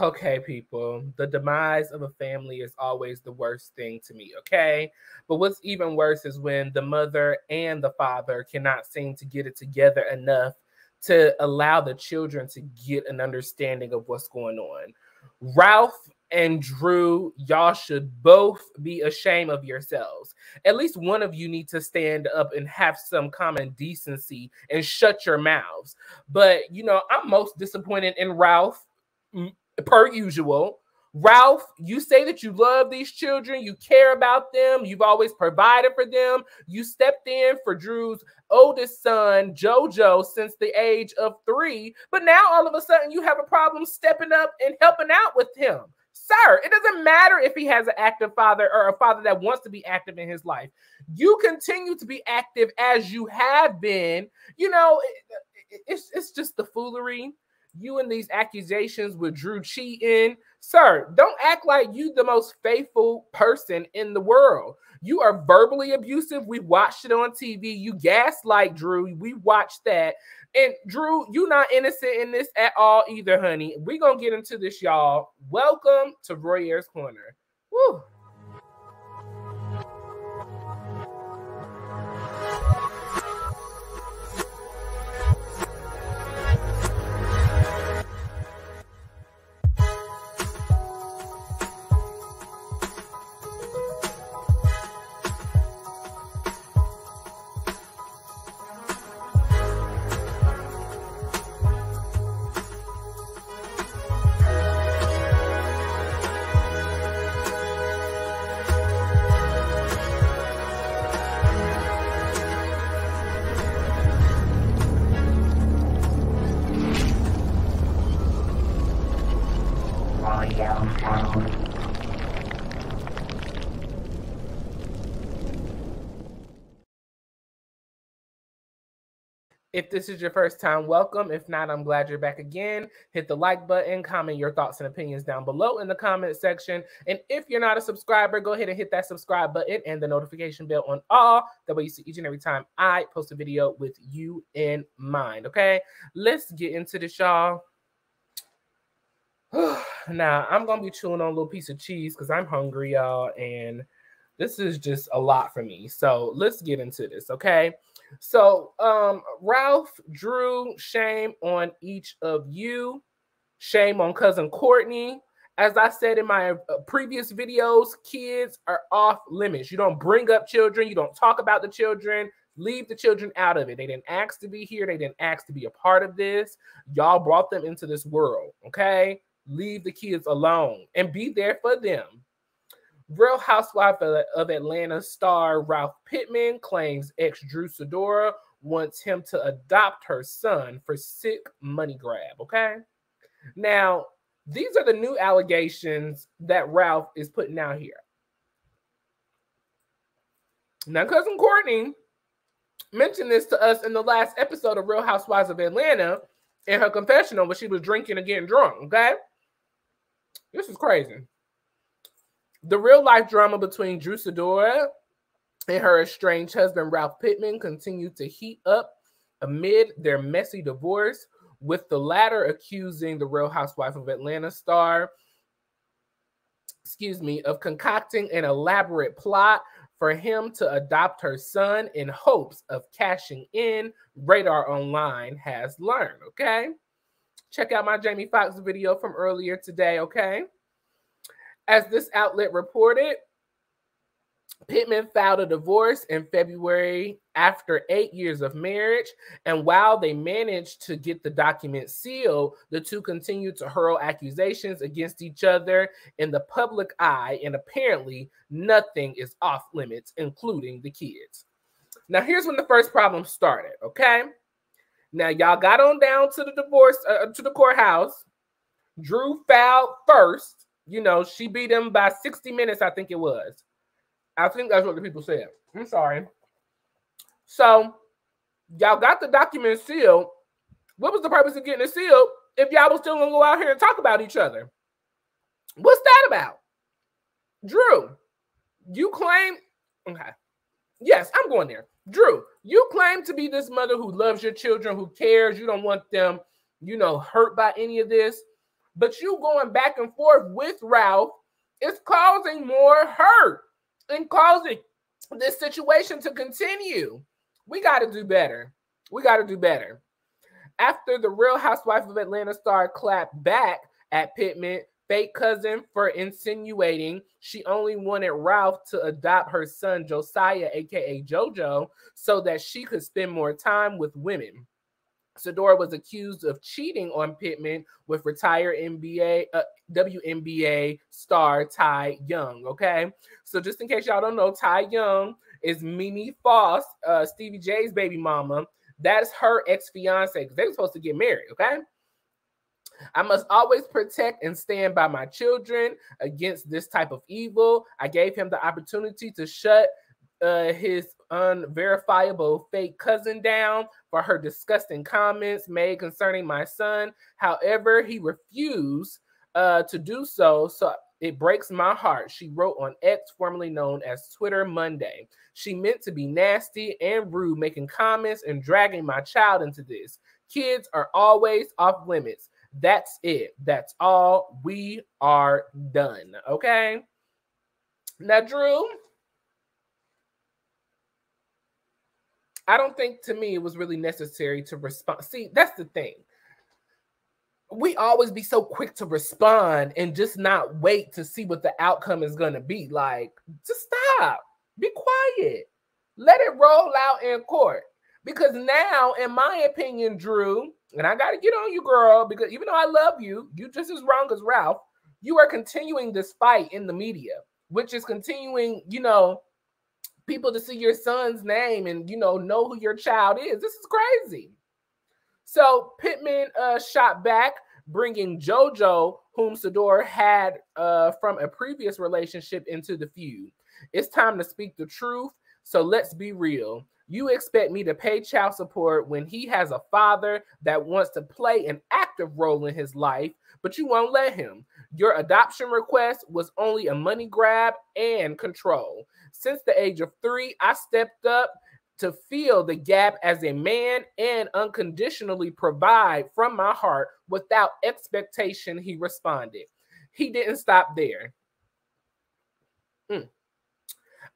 Okay, people, the demise of a family is always the worst thing to me, okay? But what's even worse is when the mother and the father cannot seem to get it together enough to allow the children to get an understanding of what's going on. Ralph and Drew, y'all should both be ashamed of yourselves. At least one of you need to stand up and have some common decency and shut your mouths. But, I'm most disappointed in Ralph per usual. Ralph, you say that you love these children, you care about them, you've always provided for them. You stepped in for Drew's oldest son, JoJo, since the age of 3, but now all of a sudden you have a problem stepping up and helping out with him. Sir, it doesn't matter if he has an active father or a father that wants to be active in his life. You continue to be active as you have been. It's just the foolery. You and these accusations with Drew cheating. Sir, don't act like you the most faithful person in the world. You are verbally abusive. We watched it on TV. You gaslight Drew. We watched that. And Drew, you're not innocent in this at all either, honey. We're going to get into this, y'all. Welcome to Royer's Corner. Woo. If this is your first time, welcome. If not, I'm glad you're back again. Hit the like button, comment your thoughts and opinions down below in the comment section. And if you're not a subscriber, go ahead and hit that subscribe button and the notification bell on all. That way you see each and every time I post a video with you in mind, okay? Let's get into this, y'all. Now, I'm going to be chewing on a little piece of cheese because I'm hungry, y'all, and this is just a lot for me. So let's get into this, okay? So, Ralph, Drew, shame on each of you. Shame on cousin Courtney. As I said in my previous videos, kids are off limits. You don't bring up children. You don't talk about the children. Leave the children out of it. They didn't ask to be here. They didn't ask to be a part of this. Y'all brought them into this world, okay? Leave the kids alone and be there for them. Real Housewife of Atlanta star Ralph Pittman claims ex Drew Sidora wants him to adopt her son for sick money grab, okay? Now, these are the new allegations that Ralph is putting out here. Now, cousin Courtney mentioned this to us in the last episode of Real Housewives of Atlanta in her confessional when she was drinking and getting drunk, okay? This is crazy. The real-life drama between Drew Sidora and her estranged husband, Ralph Pittman, continued to heat up amid their messy divorce, with the latter accusing the Real Housewife of Atlanta star, of concocting an elaborate plot for him to adopt her son in hopes of cashing in, Radar Online has learned, okay? Check out my Jamie Foxx video from earlier today, okay? As this outlet reported, Pittman filed a divorce in February after 8 years of marriage, and while they managed to get the document sealed, the two continued to hurl accusations against each other in the public eye, and apparently nothing is off limits, including the kids. Now, here's when the first problem started, okay? Now, y'all got on down to the divorce, to the courthouse. Drew filed first. You know, she beat him by 60 minutes, I think it was. I think that's what the people said. I'm sorry. So, y'all got the document sealed. What was the purpose of getting it sealed if y'all was still going to go out here and talk about each other? What's that about? Drew, you claim... Okay. Yes, I'm going there. Drew, you claim to be this mother who loves your children, who cares. You don't want them, hurt by any of this. But you going back and forth with Ralph is causing more hurt and causing this situation to continue. We got to do better. We got to do better. After the Real Housewife of Atlanta star clapped back at Pittman, fake cousin, for insinuating she only wanted Ralph to adopt her son Josiah, aka JoJo, so that she could spend more time with women. Sidora was accused of cheating on Pittman with retired WNBA star Ty Young. Okay, so just in case y'all don't know, Ty Young is Mimi Foss, Stevie J's baby mama. That's her ex-fiance because they were supposed to get married. Okay. I must always protect and stand by my children against this type of evil. I gave him the opportunity to shut his unverifiable fake cousin down for her disgusting comments made concerning my son. However, he refused to do so. So it breaks my heart, she wrote on X, formerly known as Twitter, Monday. She meant to be nasty and rude, making comments and dragging my child into this. Kids are always off limits. That's it. That's all. We are done. Okay. Now, Drew, I don't think, to me, it was really necessary to respond. See, that's the thing. We always be so quick to respond and just not wait to see what the outcome is going to be. Like, just stop. Be quiet. Let it roll out in court. Because now, in my opinion, Drew, and I got to get on you, girl, because even though I love you, you just as wrong as Ralph, you are continuing this fight in the media, which is continuing, people to see your son's name and, know who your child is. This is crazy. So Pittman shot back, bringing JoJo, whom Sidora had from a previous relationship, into the feud. It's time to speak the truth. So let's be real. You expect me to pay child support when he has a father that wants to play an active role in his life, but you won't let him. Your adoption request was only a money grab and control. Since the age of 3, I stepped up to fill the gap as a man and unconditionally provide from my heart without expectation, he responded. He didn't stop there.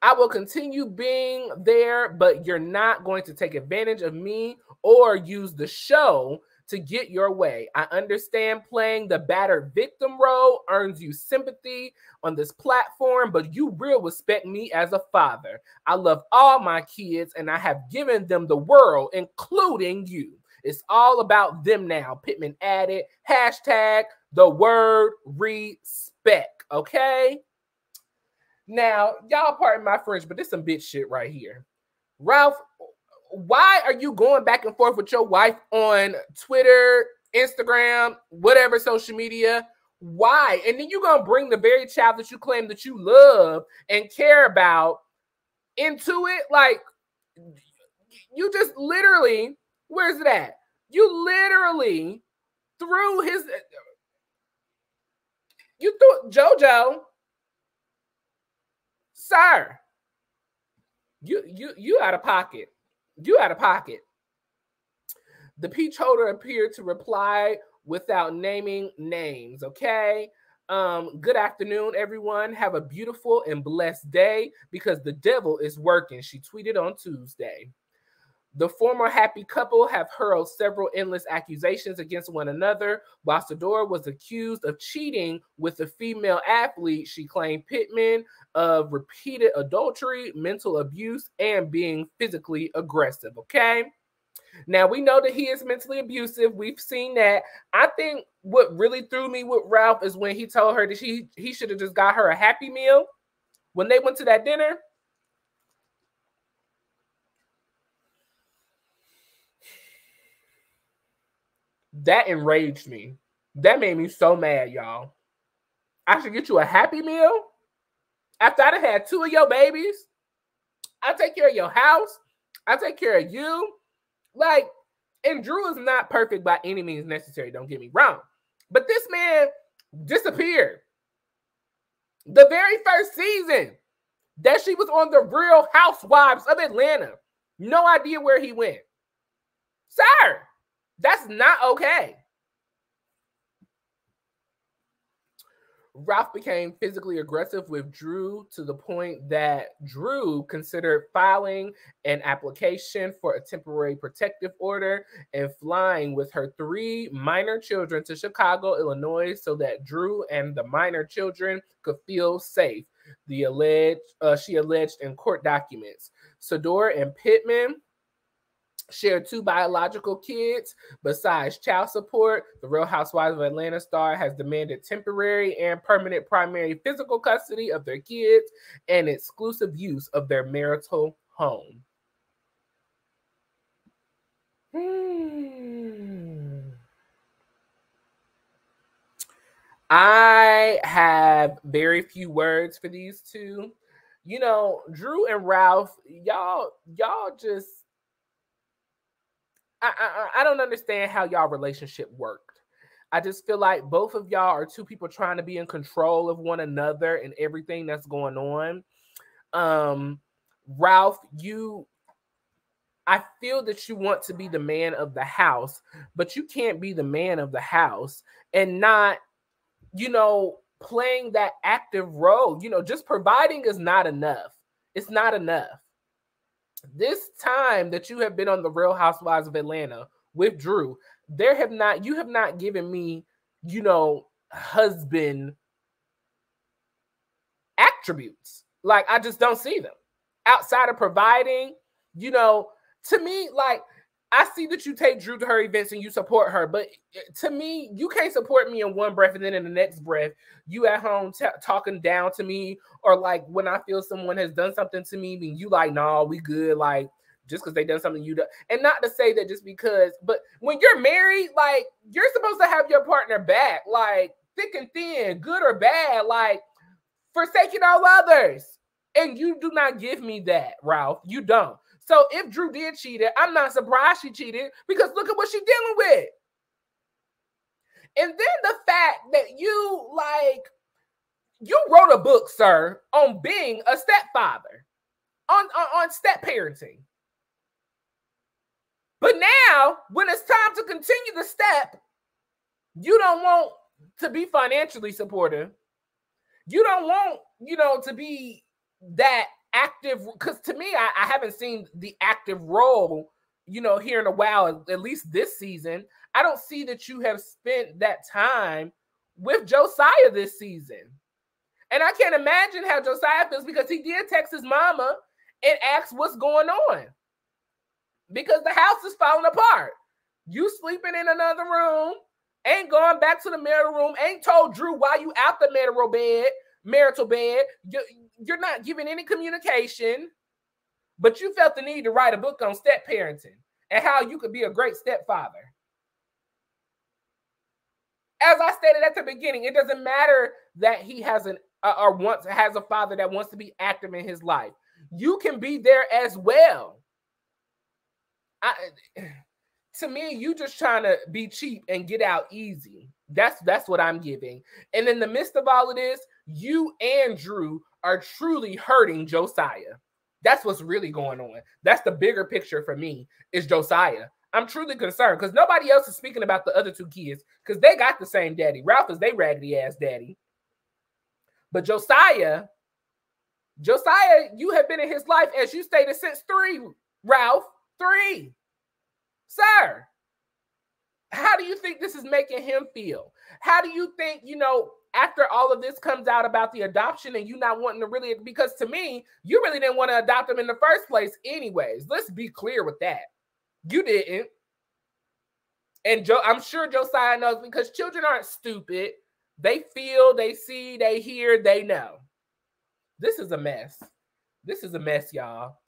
I will continue being there, but you're not going to take advantage of me or use the show to get your way. I understand playing the battered victim role earns you sympathy on this platform, but you will respect me as a father. I love all my kids, and I have given them the world, including you. It's all about them now, Pittman added. Hashtag the word respect, okay? Now, y'all pardon my French, but this is some bitch shit right here. Ralph, why are you going back and forth with your wife on Twitter, Instagram, whatever social media? Why? And then you're going to bring the very child that you claim that you love and care about into it? Like, you just literally, where's it at? You literally threw JoJo. Sir, you out of pocket. You out of pocket. The peach holder appeared to reply without naming names, okay? Good afternoon, everyone. Have a beautiful and blessed day because the devil is working, she tweeted on Tuesday. The former happy couple have hurled several endless accusations against one another, while Sidora was accused of cheating with a female athlete. She claimed Pittman of repeated adultery, mental abuse, and being physically aggressive, okay? Now, we know that he is mentally abusive. We've seen that. I think what really threw me with Ralph is when he told her that he should have just got her a Happy Meal when they went to that dinner. That enraged me. That made me so mad, y'all. I should get you a Happy Meal after I had 2 of your babies. I take care of your house. I take care of you. Like, and Drew is not perfect by any means necessary. Don't get me wrong. But this man disappeared. The very first season that she was on the Real Housewives of Atlanta. No idea where he went. Sir, that's not okay. Ralph became physically aggressive with Drew to the point that Drew considered filing an application for a temporary protective order and flying with her 3 minor children to Chicago, Illinois, so that Drew and the minor children could feel safe. She alleged in court documents. Sidora and Pittman shared 2 biological kids. Besides child support, the Real Housewives of Atlanta star has demanded temporary and permanent primary physical custody of their kids and exclusive use of their marital home. I have very few words for these two. You know, Drew and Ralph, y'all just I don't understand how y'all relationship worked. I just feel like both of y'all are 2 people trying to be in control of one another and everything that's going on. Ralph, I feel that you want to be the man of the house, but you can't be the man of the house and not, playing that active role. Just providing is not enough. It's not enough. This time that you have been on the Real Housewives of Atlanta with Drew, you have not given me, husband attributes. Like, I just don't see them outside of providing. To me, like, I see that you take Drew to her events and you support her, but to me, you can't support me in one breath and then in the next breath, you at home talking down to me, or like when I feel someone has done something to me, and you like, nah, we good, like just because they done something you do. And not to say that just because, but when you're married, like you're supposed to have your partner back, like thick and thin, good or bad, like forsaking all others. And you do not give me that, Ralph. You don't. So if Drew did cheat, I'm not surprised she cheated, because look at what she's dealing with. And then the fact that you wrote a book, sir, on being a stepfather, on step parenting. But now, when it's time to continue the step, you don't want to be financially supportive. You don't want, to be that active, because to me, I haven't seen the active role, here in a while, at least this season. I don't see that you have spent that time with Josiah this season. And I can't imagine how Josiah feels, because he did text his mama and ask what's going on, because the house is falling apart. You sleeping in another room, ain't going back to the marital room, ain't told Drew why you out the marital bed. You're not giving any communication, but you felt the need to write a book on step parenting and how you could be a great stepfather. As I stated at the beginning, it doesn't matter that he has a father that wants to be active in his life. You can be there as well. To me, you just trying to be cheap and get out easy. That's what I'm giving. And in the midst of all of this, you and Drew are truly hurting Josiah. That's what's really going on. That's the bigger picture for me, is Josiah. I'm truly concerned, because nobody else is speaking about the other 2 kids, because they got the same daddy. Ralph is their raggedy ass daddy. But Josiah, you have been in his life, as you stated, since 3, Ralph. 3. Sir, how do you think this is making him feel? How do you think, after all of this comes out about the adoption and you not wanting to really, because to me, you really didn't want to adopt him in the first place anyways. Let's be clear with that. You didn't. And I'm sure Josiah knows, because children aren't stupid. They feel, they see, they hear, they know. This is a mess. This is a mess, y'all.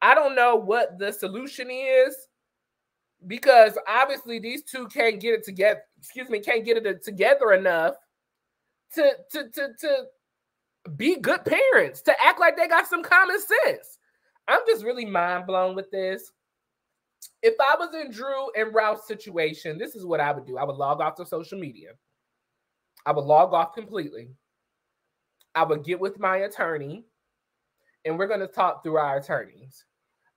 I don't know what the solution is, because obviously these 2 can't get it together. Can't get it together enough to be good parents, to act like they got some common sense. I'm just really mind blown with this. If I was in Drew and Ralph's situation, this is what I would do. I would log off to social media. I would log off completely. I would get with my attorney, and we're going to talk through our attorneys.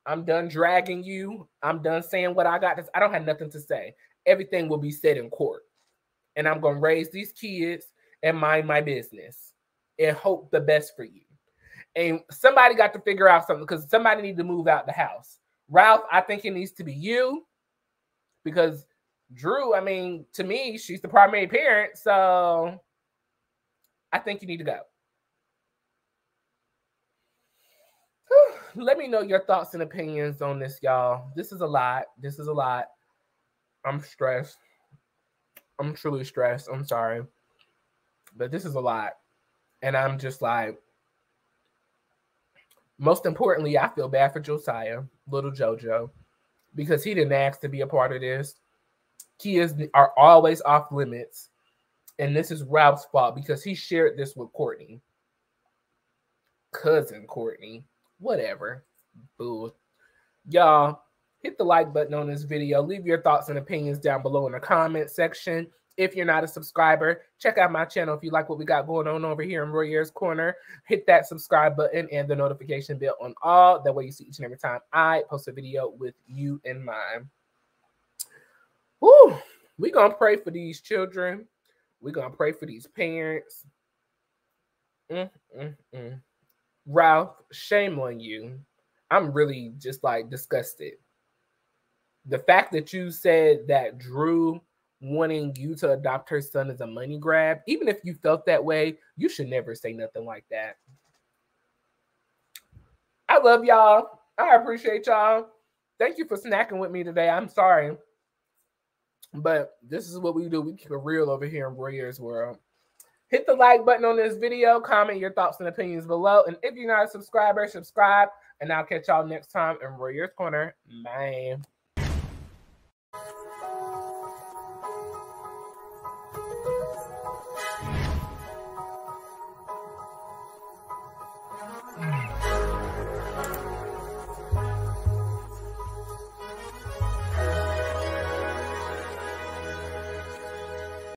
I'm done dragging you. I'm done saying what I got. I don't have nothing to say. Everything will be said in court. And I'm going to raise these kids, and mind my business and hope the best for you. And somebody got to figure out something because somebody need to move out the house. Ralph, I think it needs to be you because Drew, I mean, to me, she's the primary parent. So I think you need to go. Let me know your thoughts and opinions on this, y'all. This is a lot. This is a lot. I'm stressed. I'm truly stressed. I'm sorry. But this is a lot. And I'm just like, most importantly, I feel bad for Josiah, little JoJo, because he didn't ask to be a part of this. Kids are always off limits. And this is Ralph's fault because he shared this with Courtney. Cousin Courtney. Whatever. Boo. Y'all, hit the like button on this video. Leave your thoughts and opinions down below in the comment section. If you're not a subscriber, check out my channel if you like what we got going on over here in Royer's Corner. Hit that subscribe button and the notification bell on all. That way you see each and every time I post a video with you in mind. Woo! We're going to pray for these children. We're going to pray for these parents. Ralph, shame on you. I'm really just like disgusted. The fact that you said that Drew wanting you to adopt her son is a money grab, even if you felt that way, you should never say nothing like that. I love y'all. I appreciate y'all. Thank you for snacking with me today. I'm sorry. But this is what we do. We keep it real over here in Royer's World. Hit the like button on this video. Comment your thoughts and opinions below. And if you're not a subscriber, subscribe. And I'll catch y'all next time in Royer's Corner. Bye.